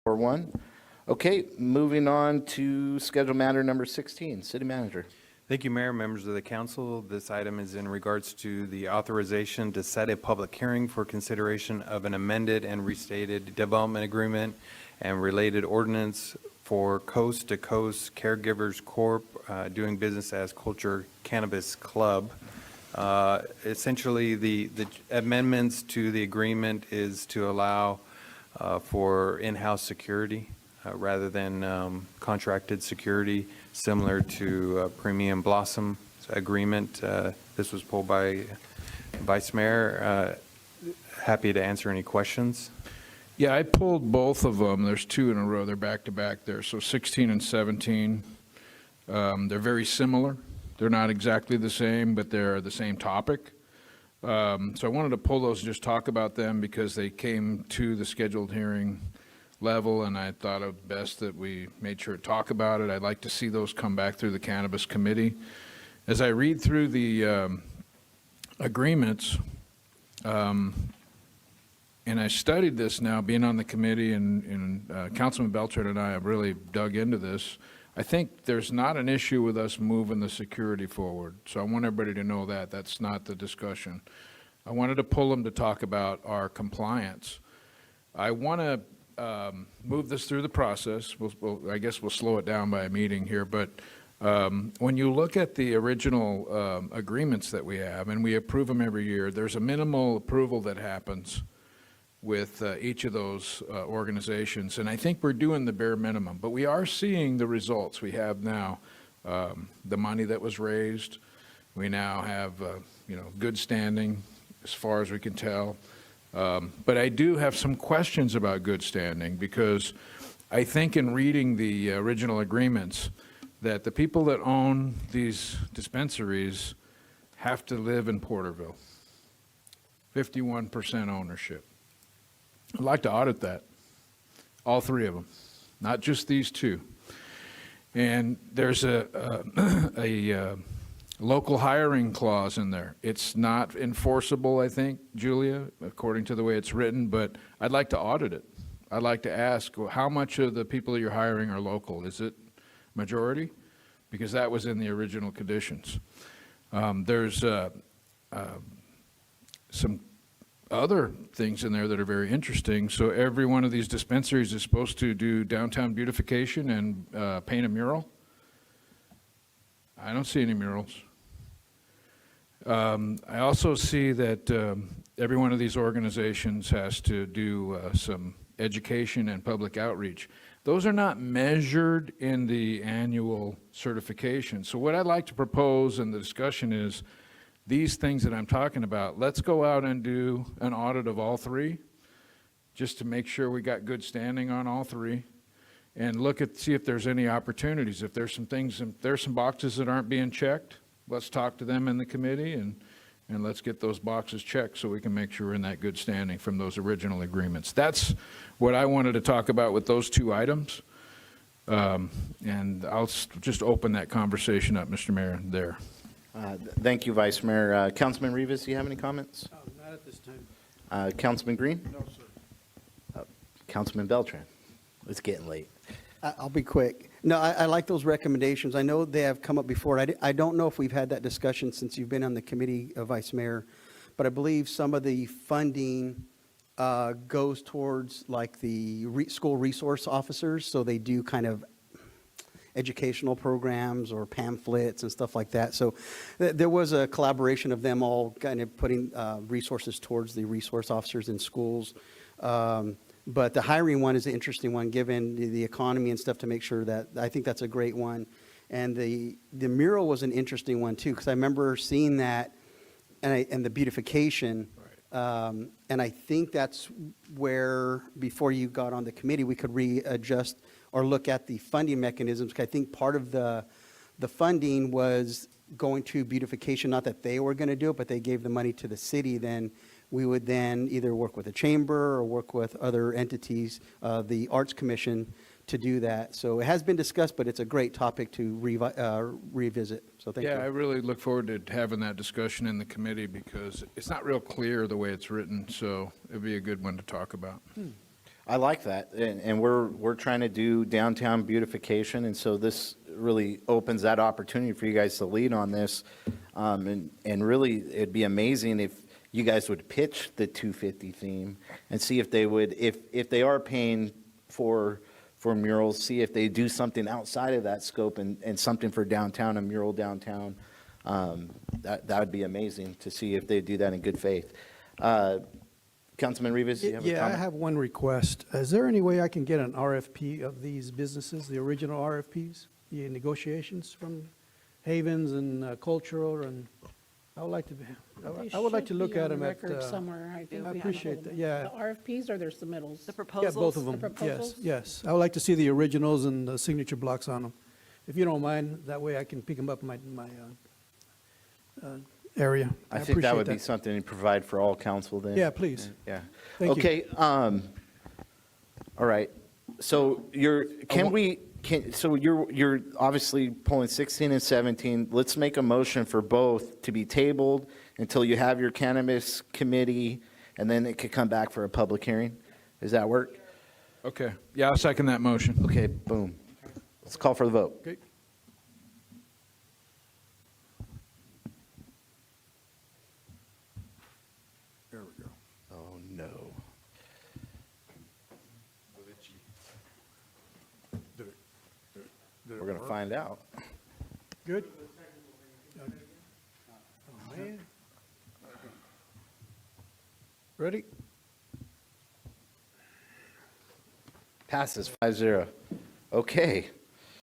4-1. Okay, moving on to schedule matter number 16, City Manager. Thank you, Mayor, members of the council. This item is in regards to the authorization to set a public hearing for consideration of an amended and restated development agreement and related ordinance for Coast to Coast Caregivers Corp. Doing business as Culture Cannabis Club. Essentially, the amendments to the agreement is to allow for in-house security rather than contracted security, similar to Premium Blossom agreement. This was pulled by Vice Mayor. Happy to answer any questions. Yeah, I pulled both of them. There's two in a row. They're back to back there. So 16 and 17, they're very similar. They're not exactly the same, but they're the same topic. So I wanted to pull those and just talk about them because they came to the scheduled hearing level, and I thought it best that we made sure to talk about it. I'd like to see those come back through the Cannabis Committee. As I read through the agreements, and I studied this now, being on the committee, and Councilman Beltran and I have really dug into this. I think there's not an issue with us moving the security forward. So I want everybody to know that. That's not the discussion. I wanted to pull them to talk about our compliance. I want to move this through the process. I guess we'll slow it down by a meeting here, but when you look at the original agreements that we have, and we approve them every year, there's a minimal approval that happens with each of those organizations, and I think we're doing the bare minimum, but we are seeing the results. We have now the money that was raised. We now have good standing as far as we can tell, but I do have some questions about good standing, because I think in reading the original agreements that the people that own these dispensaries have to live in Porterville. 51% ownership. I'd like to audit that, all three of them, not just these two. And there's a local hiring clause in there. It's not enforceable, I think, Julia, according to the way it's written, but I'd like to audit it. I'd like to ask, well, how much of the people you're hiring are local? Is it majority? Because that was in the original conditions. There's some other things in there that are very interesting. So every one of these dispensaries is supposed to do downtown beautification and paint a mural. I don't see any murals. I also see that every one of these organizations has to do some education and public outreach. Those are not measured in the annual certification. So what I'd like to propose in the discussion is these things that I'm talking about, let's go out and do an audit of all three, just to make sure we got good standing on all three, and see if there's any opportunities. If there's some things, if there's some boxes that aren't being checked, let's talk to them in the committee, and let's get those boxes checked so we can make sure we're in that good standing from those original agreements. That's what I wanted to talk about with those two items. And I'll just open that conversation up, Mr. Mayor, there. Thank you, Vice Mayor. Councilman Rivas, do you have any comments? Not at this time. Councilman Green? No, sir. Councilman Beltran? It's getting late. I'll be quick. No, I like those recommendations. I know they have come up before. I don't know if we've had that discussion since you've been on the committee, Vice Mayor, but I believe some of the funding goes towards like the school resource officers, so they do kind of educational programs or pamphlets and stuff like that. So there was a collaboration of them all kind of putting resources towards the resource officers in schools. But the hiring one is an interesting one, given the economy and stuff, to make sure that, I think that's a great one. And the mural was an interesting one too, because I remember seeing that and the beautification. Right. And I think that's where, before you got on the committee, we could readjust or look at the funding mechanisms. Because I think part of the funding was going to beautification, not that they were going to do it, but they gave the money to the city. Then we would then either work with a chamber or work with other entities, the Arts Commission, to do that. So it has been discussed, but it's a great topic to revisit. So thank you. Yeah, I really look forward to having that discussion in the committee, because it's not real clear the way it's written, so it'd be a good one to talk about. I like that, and we're trying to do downtown beautification, and so this really opens that opportunity for you guys to lead on this. And really, it'd be amazing if you guys would pitch the 250 theme and see if they would, if they are paying for murals, see if they do something outside of that scope and something for downtown, a mural downtown. That would be amazing to see if they do that in good faith. Councilman Rivas, you have a Yeah, I comment? have one request. Is there any way I can get an RFP of these businesses, the original RFPs, the negotiations from Havens and Cultural, and I would like to, I would like to look at them at. Record somewhere, I think. I we have appreciate all of that, them. yeah. The RFPs or their submittals? The Yeah, proposals? both of them, The yes, proposals? yes. I would like to see the originals and the signature blocks on them. If you don't mind, that way I can pick them up in my area. I think that would be appreciate something to provide for all council then. Yeah, please. Yeah. Thank you. Okay, all right. So you're obviously pulling 16 and 17. Let's make a motion for both to be tabled until you have your cannabis committee, and then it could come back for a public hearing. Does that work? Okay, yeah, I'll second that motion. Okay, boom. Let's call for the vote. Okay. There we go. Oh, no. We're going to find out. Good? Oh, man. Ready? Passes 5-0. Okay.